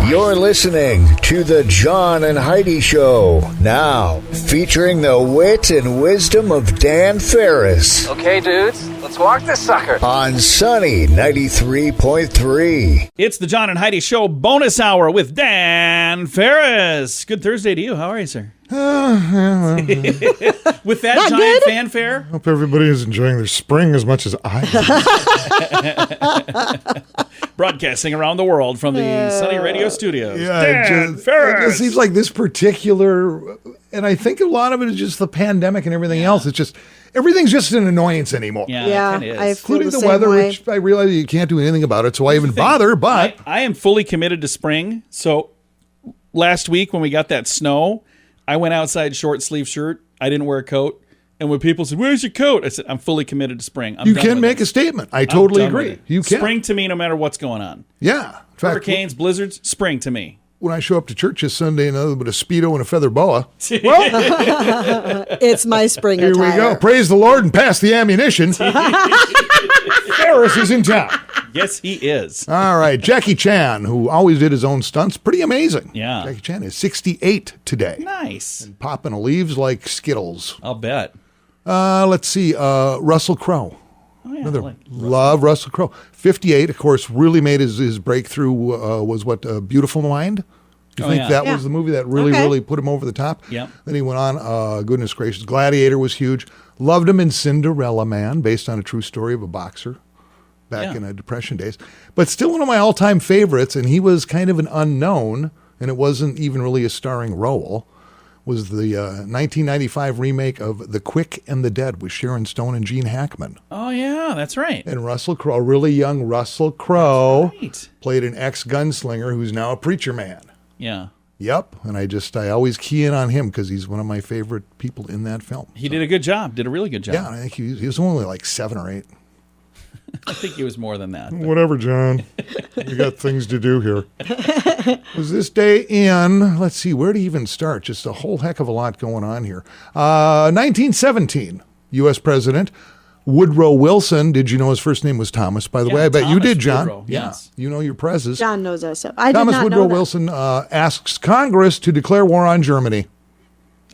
You're listening to The John and Heidi Show. Now, featuring the wit and wisdom of Dan Ferris. Okay, dudes, let's walk this sucker. On Sunny 93.3. It's the John and Heidi Show bonus hour with Dan Ferris. Good Thursday to you. How are you, sir? With that Not giant good. fanfare? Hope everybody is enjoying their spring as much as I am. Broadcasting around the world from the Sunny Radio Studios. Yeah, Dan it Ferris. just seems like this particular, and I think a lot of it is just the pandemic and everything else. It's just, everything's just an annoyance anymore. Yeah, it kinda is. I feel Including the the same weather, way. which I realize you can't do anything about it, so I even bother, but... I am fully committed to spring. So last week when we got that snow, I went outside short sleeve shirt. I didn't wear a coat. And when people said, "Where's your coat?" I said, "I'm fully committed to spring." You can make a statement. I totally agree. You can. Spring to me, no matter what's going on. Yeah. In fact, Hurricanes, blizzards, spring to me. when I show up to church this Sunday, nothing but a Speedo and a feather boa. It's my spring Here attire. we go. Praise the Lord and pass the ammunition. Ferris is in town. Yes, he is. All right. Jackie Chan, who always did his own stunts, pretty amazing. Yeah. Jackie Chan is 68 today. Nice. Popping leaves like Skittles. I'll bet. Let's see. Russell Crowe. Oh, yeah, Another I like love Russell Crowe. 58, of course, really made his breakthrough was what, Beautiful Mind? You think that was the movie that really put him over the top? Yep. Then he went on, goodness gracious, Gladiator was huge. Loved him in Cinderella Man, based on a true story of a boxer back in the Depression days. But still one of my all-time favorites, and he was kind of an unknown, and it wasn't even really a starring role, was the 1995 remake of The Quick and the Dead with Sharon Stone and Gene Hackman. Oh, yeah, that's right. And Russell Crowe, really young Russell Crowe, Right. played an ex-gunslinger who's now a preacher man. Yeah. Yep, and I always key in on him because he's one of my favorite people in that film. He did a good job. Did a really good job. Yeah, I think he was only like 7 or 8. I think he was more than that. but- Whatever, John. We got things to do here. Was this day in, let's see, where to even start? Just a whole heck of a lot going on here. 1917, U.S. President Woodrow Wilson. Did you know his first name was Thomas, by the way? I bet you Thomas did, John. Woodrow, Yeah, yes. you know your prezes. John knows that stuff. I Thomas did not Woodrow know that. Wilson asks Congress to declare war on Germany.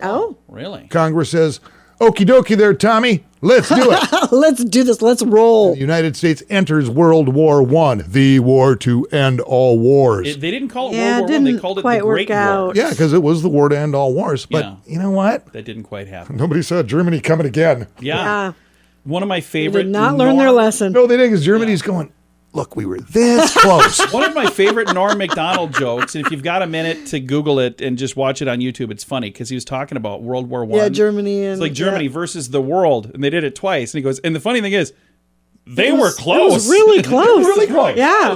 Oh, Really? Congress says, okie dokie there, Tommy. Let's do it. let's do this. Let's roll. The United States enters World War I, the war to end all wars. They didn't call it Yeah, World it War I. They didn't called it quite the Great work out. War. Yeah, because it was the war to end all wars. But Yeah. you know what? That didn't quite happen. Nobody saw Germany coming again. Yeah. One of my They favorite. did not learn their lesson. No, they didn't, because Germany's going, look, we were this close. One of my favorite Norm Macdonald jokes, and if you've got a minute to Google it and just watch it on YouTube, it's funny because he was talking about World War I. Yeah, Germany and It's like Germany versus the world, and they did it twice. And he goes, and the funny thing is, they were It close. was really close. Really close. Yeah.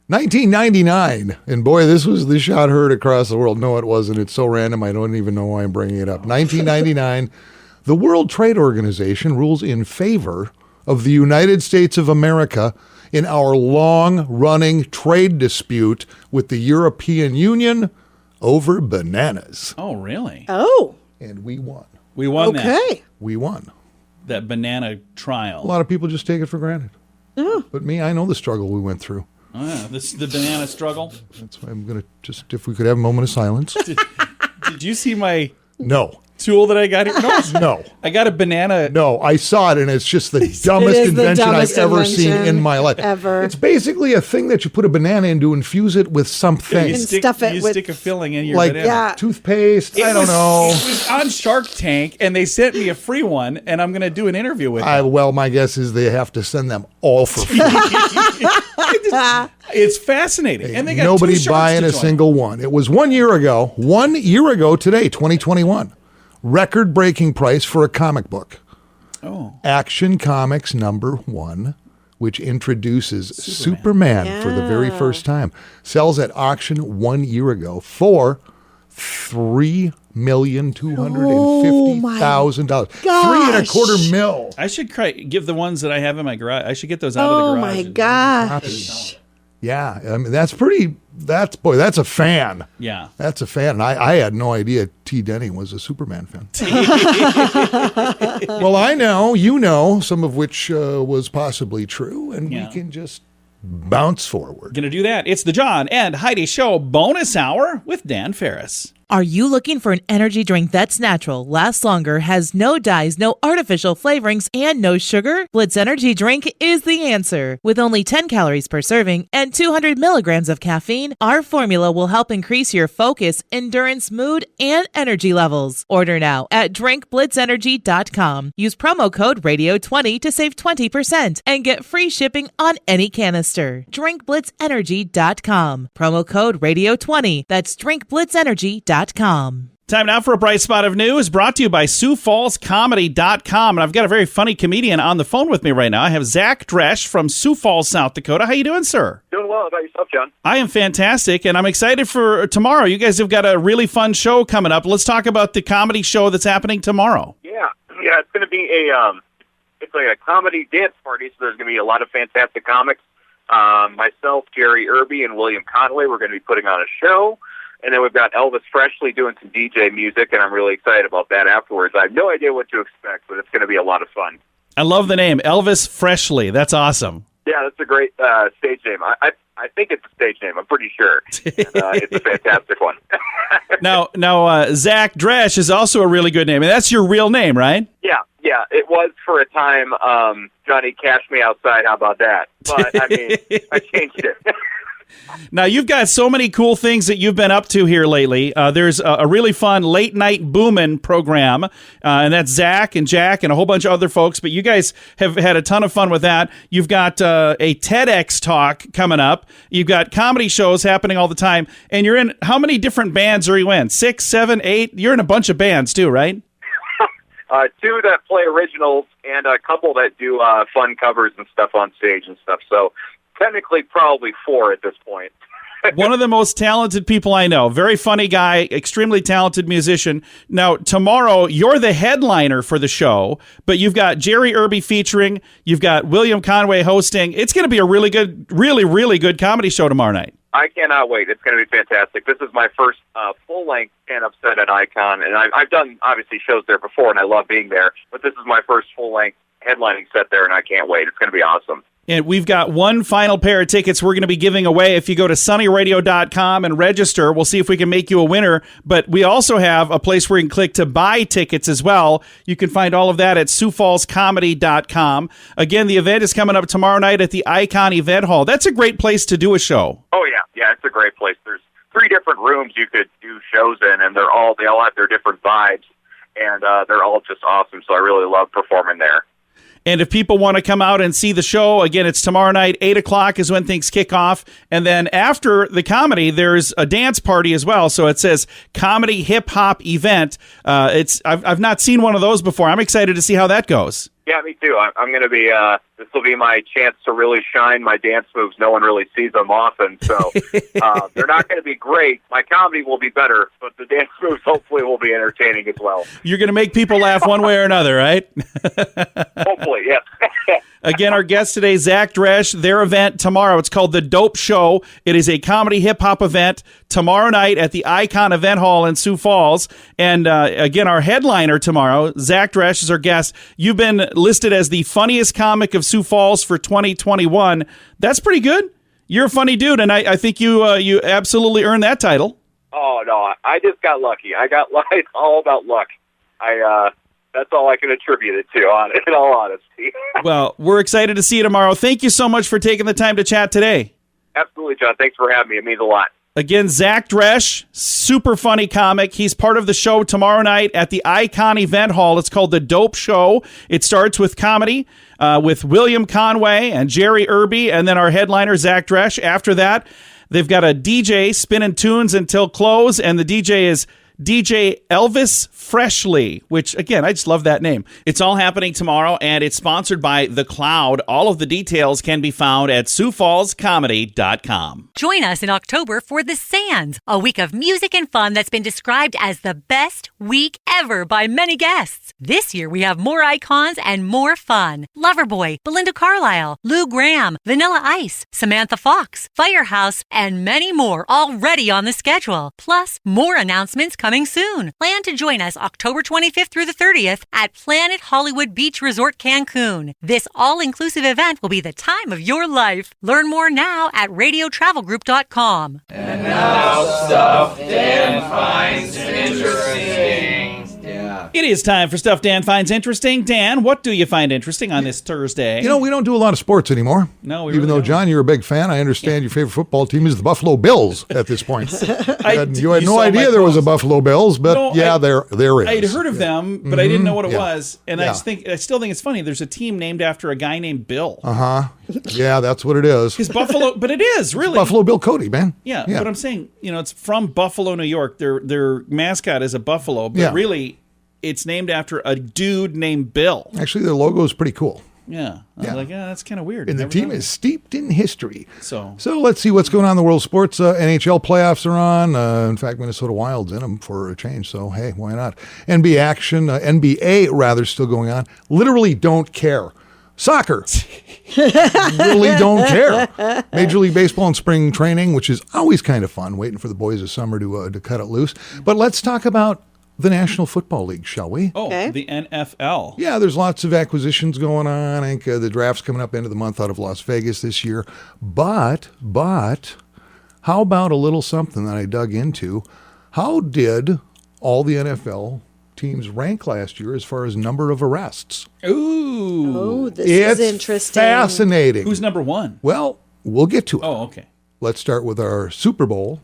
1999, and boy, this shot heard across the world. No, it wasn't. It's so random, I don't even know why I'm bringing it up. 1999, the World Trade Organization rules in favor of the United States of America in our long-running trade dispute with the European Union over bananas. Oh, really? Oh, And we won. We won okay. We won. that banana A trial. lot of people just take it for granted. But me, I know the struggle we went through. Oh, yeah. This is the banana struggle. That's why I'm going to just, if we could have a moment of silence. Did you see my No. tool that I got here? No. No. I got a banana. No, I saw it, and it's just the dumbest is the invention dumbest I've ever seen invention in my life. ever. It's basically a thing that you put a banana in to infuse it with something. You And stick, stuff it you with- stick a filling in your Like banana. Yeah. toothpaste. I don't know. It was on Shark Tank, and they sent me a free one, and I'm going to do an interview with them. Well, my guess is they have to send them all for free. It's fascinating. And they got Nobody two sharks buying to a join. single one. It was 1 year ago. 1 year ago today, 2021. Record-breaking price for a comic book. Oh. Action Comics #1, which introduces Superman for the very Yeah. first time, sells at auction 1 year ago for $3,250,000. $3.25 million. I should give the ones that I have in my garage. I should get those out of Oh the garage. my gosh. Yeah, I mean that's a fan. Yeah. That's a fan. And I had no idea T. Denny was a Superman fan. Well, I know, you know, some of which was possibly true, and Yeah. we can just bounce forward. Gonna do that. It's the John and Heidi Show bonus hour with Dan Ferris. Are you looking for an energy drink that's natural, lasts longer, has no dyes, no artificial flavorings, and no sugar? Blitz Energy Drink is the answer. With only 10 calories per serving and 200 milligrams of caffeine, our formula will help increase your focus, endurance, mood, and energy levels. Order now at drinkblitzenergy.com. Use promo code RADIO20 to save 20% and get free shipping on any canister. drinkblitzenergy.com. Promo code RADIO20. That's drinkblitzenergy.com. Time now for a bright spot of news brought to you by SiouxFallsComedy.com. And I've got a very funny comedian on the phone with me right now. I have ZachDresch from Sioux Falls, South Dakota. How you doing, sir? Doing well. How about yourself, John? I am fantastic, and I'm excited for tomorrow. You guys have got a really fun show coming up. Let's talk about the comedy show that's happening tomorrow. Yeah. It's going to be it's like a comedy dance party, so there's going to be a lot of fantastic comics. Myself, Jerry Irby, and William Conway, we're going to be putting on a show. And then we've got Elvis Freshly doing some DJ music, and I'm really excited about that afterwards. I have no idea what to expect, but it's going to be a lot of fun. I love the name, Elvis Freshly. That's awesome. Yeah, that's a great stage name. I think it's a stage name. I'm pretty sure. And, it's a fantastic one. Now, ZachDresch is also a really good name, and that's your real name, right? Yeah. It was for a time. Johnny Cash Me Outside. How about that? But I mean, I changed it. Now, you've got so many cool things that you've been up to here lately. There's a really fun late night boomin' program, and that's Zach and Jack and a whole bunch of other folks. But you guys have had a ton of fun with that. You've got a TEDx talk coming up. You've got comedy shows happening all the time. And you're in, how many different bands are you in? 6, 7, 8? You're in a bunch of bands too, right? 2 that play originals and a couple that do fun covers and stuff on stage and stuff. So technically probably 4 at this point. One of the most talented people I know. Very funny guy, extremely talented musician. Now, tomorrow, you're the headliner for the show, but you've got Jerry Irby featuring, you've got William Conway hosting. It's going to be a really good, really good comedy show tomorrow night. I cannot wait. It's going to be fantastic. This is my first full-length stand-up set at Icon, and I've done, obviously, shows there before, and I love being there, but this is my first full-length headlining set there, and I can't wait. It's going to be awesome. And we've got one final pair of tickets we're going to be giving away. If you go to sunnyradio.com and register, we'll see if we can make you a winner. But we also have a place where you can click to buy tickets as well. You can find all of that at SiouxFallsComedy.com. Again, the event is coming up tomorrow night at the Icon Event Hall. That's a great place to do a show. Oh, yeah. Yeah, it's a great place. There's 3 different rooms you could do shows in, and they all have their different vibes, and they're all just awesome. So I really love performing there. And if people want to come out and see the show, again, it's tomorrow night, 8 o'clock is when things kick off. And then after the comedy, there's a dance party as well. So it says comedy hip hop event. I've not seen one of those before. I'm excited to see how that goes. Yeah, me too. I'm going to be, this will be my chance to really shine my dance moves. No one really sees them often, so they're not going to be great. My comedy will be better, but the dance moves hopefully will be entertaining as well. You're going to make people laugh one way or another, right? Hopefully, yes. Again, our guest today, ZachDresch, their event tomorrow. It's called The Dope Show. It is a comedy hip-hop event tomorrow night at the Icon Event Hall in Sioux Falls. And again, our headliner tomorrow, ZachDresch, is our guest. You've been listed as the funniest comic of Sioux Falls for 2021. That's pretty good. You're a funny dude, and I think you absolutely earned that title. Oh, no, I just got lucky. It's all about luck. That's all I can attribute it to, in all honesty. Well, we're excited to see you tomorrow. Thank you so much for taking the time to chat today. Absolutely, John. Thanks for having me. It means a lot. Again, ZachDresch, super funny comic. He's part of the show tomorrow night at the Icon Event Hall. It's called The Dope Show. It starts with comedy with William Conway and Jerry Irby, and then our headliner, ZachDresch. After that, they've got a DJ spinning tunes until close, and the DJ is DJ Elvis Freshly, which, again, I just love that name. It's all happening tomorrow, and it's sponsored by The Cloud. All of the details can be found at SiouxFallsComedy.com. Join us in October for The Sands, a week of music and fun that's been described as the best week ever by many guests. This year, we have more icons and more fun. Loverboy, Belinda Carlisle, Lou Gramm, Vanilla Ice, Samantha Fox, Firehouse, and many more already on the schedule. Plus, more announcements coming coming soon. Plan to join us October 25th through the 30th at Planet Hollywood Beach Resort Cancun. This all-inclusive event will be the time of your life. Learn more now at radiotravelgroup.com. And now, stuff Dan finds interesting. Yeah. It is time for Stuff Dan Finds Interesting. Dan, what do you find interesting on this Thursday? You know, we don't do a lot of sports anymore. No, we Even really though, don't. John, you're a big fan, I understand your favorite football team is the Buffalo Bills at this point. You had you no saw my idea there was a post. Buffalo Bills, but No, there is. I'd heard of them, but I didn't know what it Yeah. was. And Yeah. I still think it's funny. There's a team named after a guy named Bill. Yeah, that's what it is. Because Buffalo, but it is really. Buffalo Bill Cody, man. Yeah, but I'm saying, it's from Buffalo, New York. Their mascot is a buffalo, but Yeah. really, it's named after a dude named Bill. Actually, their logo is pretty cool. Yeah. I was like, that's kind of weird. And the Never team thought of is steeped in history. So let's see what's going on in the world of sports. NHL playoffs are on. In fact, Minnesota Wild's in them for a change. So, hey, why not? NBA action, NBA rather, still going on. Literally don't care. Soccer. Really don't care. Major League Baseball and spring training, which is always kind of fun, waiting for the boys of summer to cut it loose. But let's talk about the National Football League, shall we? Oh, Okay. the NFL. Yeah, there's lots of acquisitions going on. I think the draft's coming up end of the month out of Las Vegas this year. But, how about a little something that I dug into? How did all the NFL teams rank last year as far as number of arrests? Ooh. Oh, this It's is interesting. fascinating. Who's number one? Well, we'll get to it. Oh, okay. Let's start with our Super Bowl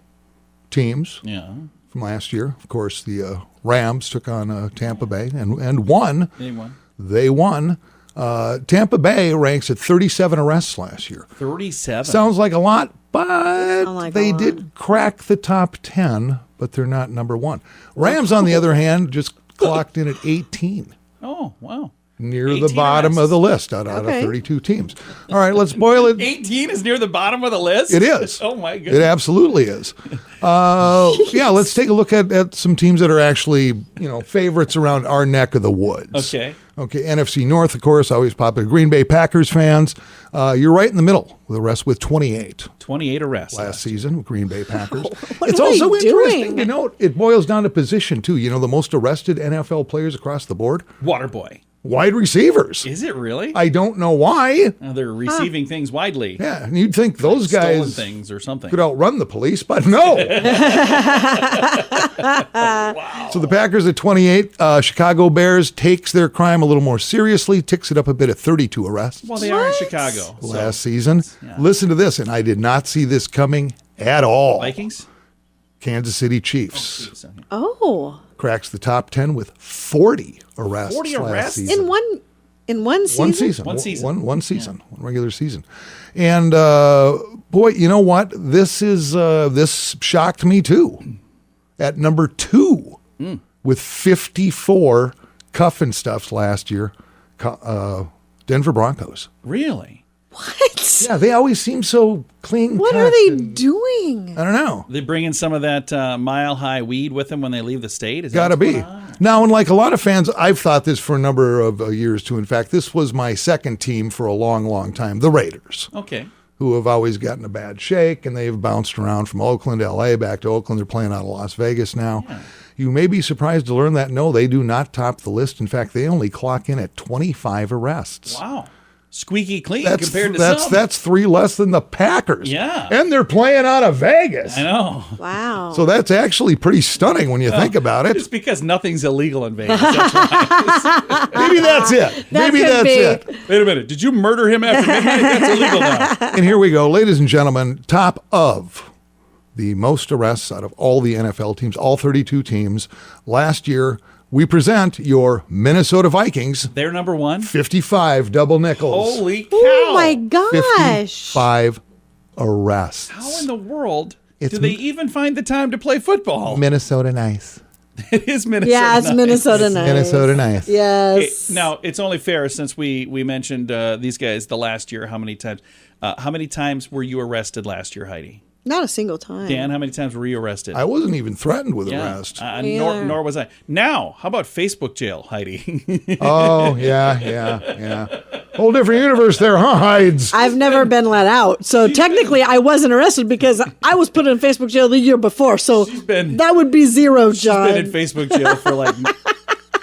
teams Yeah. from last year. Of course, the Rams took on Tampa Bay and won. Anyone? They won. Tampa Bay ranks at 37 arrests last year. 37. Sounds like a lot, but like they a lot. did crack the top 10, but they're not number one. Rams, on the other hand, just clocked in at 18, Oh, wow. near the 18 bottom of arrests. the list out of Okay. 32 teams. All right, let's boil it. 18 is near the bottom of the list? It is. Oh, my It goodness. absolutely is. Yeah, let's take a look at some teams that are actually, favorites around our neck of the woods. Okay. NFC North, of course, always popular. Green Bay Packers fans. You're right in the middle with the rest with 28 28 arrests. last season with Green Bay Packers. What It's are also they interesting doing? to note it boils down to position, too. The most arrested NFL players across the board? Waterboy. Wide receivers. Is it really? I don't know why. They're receiving things widely. Yeah, and you'd think those Stolen guys things or something. could outrun the police, but no. So the Packers at 28. Chicago Bears takes their crime a little more seriously, ticks it up a bit at 32 arrests Well, they are in Chicago. So. last season. Listen to this, and I did not see this coming at all. Vikings? Kansas City Chiefs Oh, cracks the top 10 with 40 arrests. 40 last arrests? season. in one season. One season. One season. One season. One regular season. And boy, you know what? This shocked me too. At number 2 with 54 cuff and stuffs last year, Denver Broncos. Really? What? Yeah, they always seem so clean. What cut are they and- doing? I don't know. They bring in some of that mile-high weed with them when they leave the state? Is that Got to what's be. going on? Now, and like a lot of fans, I've thought this for a number of years too. In fact, this was my second team for a long, long time, the Raiders, Okay. who have always gotten a bad shake, and they've bounced around from Oakland to L.A., back to Oakland. They're playing out of Las Vegas now. Yeah. You may be surprised to learn that, no, they do not top the list. In fact, they only clock in at 25 arrests. Wow. Squeaky clean That's compared to that's some. that's 3 less than the Packers. Yeah. And they're playing out of Vegas. I know. Wow. So that's actually pretty stunning when you think about it. It's because nothing's illegal in Vegas. That's why. Maybe that's it. Maybe could that's be. it. Wait a minute. Did you murder him after midnight? That's illegal now. And here we go, ladies and gentlemen, top of the most arrests out of all the NFL teams, all 32 teams. Last year, we present your Minnesota Vikings, They're number one. 55 double nickels. Holy cow. Oh my gosh. 55 arrests. How in the world It's do they even find the time to play football? Minnesota nice. It is Minnesota. Yeah, it's nice. Minnesota nice. Minnesota nice. Hey, Yes. now, it's only fair since we mentioned these guys the last year. How many times were you arrested last year, Heidi? Not a single time. Dan, how many times were you arrested? I wasn't even threatened with Yeah. arrest. Nor was I. Now, how about Facebook jail, Heidi? Oh, yeah. Whole different universe there, huh, Hides? I've never been let out. So technically, I wasn't arrested because I was put in Facebook jail the year before. So that would be zero, John. She's been in Facebook jail for like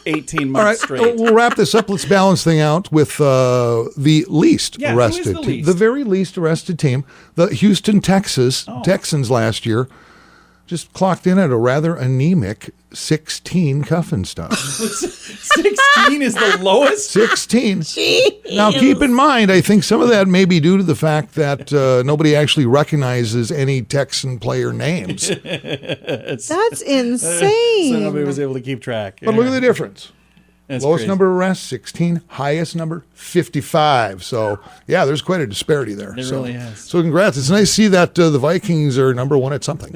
18 months All right, straight. we'll wrap this up. Let's balance thing out with the least Yeah, who is arrested the team. least? The very least arrested team, the Houston Texans last year, just clocked in at a rather anemic 16 cuffing stuff. 16 is the lowest? 16. Now, keep in mind, I think some of that may be due to the fact that nobody actually recognizes any Texan player names. That's insane. So nobody was able to keep track. But look at the difference. That's Lowest crazy. number of arrests, 16. Highest number, 55. So, yeah, there's quite a disparity there. There really is. So, congrats. It's nice to see that the Vikings are number one at something.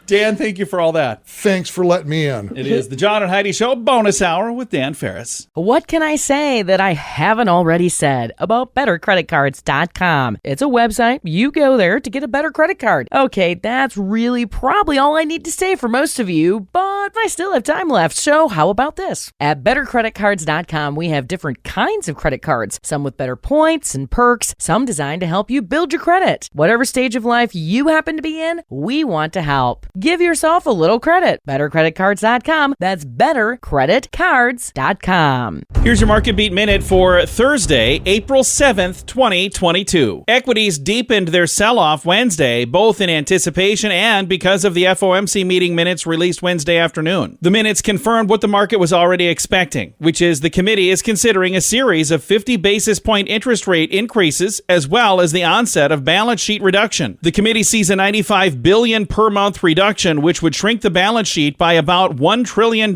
Dan, thank you for all that. Thanks for letting me in. It is the John and Heidi Show bonus hour with Dan Ferris. What can I say that I haven't already said about bettercreditcards.com? It's a website. You go there to get a better credit card. Okay, that's really probably all I need to say for most of you, but I still have time left, so how about this? At bettercreditcards.com, we have different kinds of credit cards, some with better points and perks, some designed to help you build your credit. Whatever stage of life you happen to be in, we want to help. Give yourself a little credit. BetterCreditCards.com. That's BetterCreditCards.com. Here's your Market Beat Minute for Thursday, April 7th, 2022. Equities deepened their sell-off Wednesday, both in anticipation and because of the FOMC meeting minutes released Wednesday afternoon. The minutes confirmed what the market was already expecting, which is the committee is considering a series of 50 basis point interest rate increases as well as the onset of balance sheet reduction. The committee sees a $95 billion per month reduction, which would shrink the balance sheet by about $1 trillion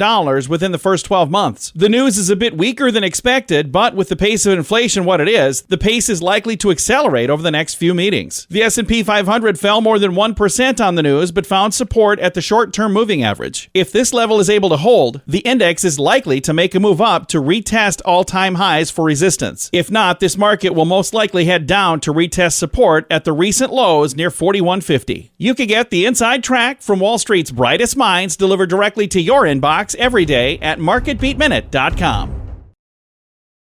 within the first 12 months. The news is a bit weaker than expected, but with the pace of inflation what it is, the pace is likely to accelerate over the next few meetings. The S&P 500 fell more than 1% on the news, but found support at the short-term moving average. If this level is able to hold, the index is likely to make a move up to retest all-time highs for resistance. If not, this market will most likely head down to retest support at the recent lows near 4150. You can get the inside track from Wall Street's brightest minds delivered directly to your inbox every day at marketbeatminute.com.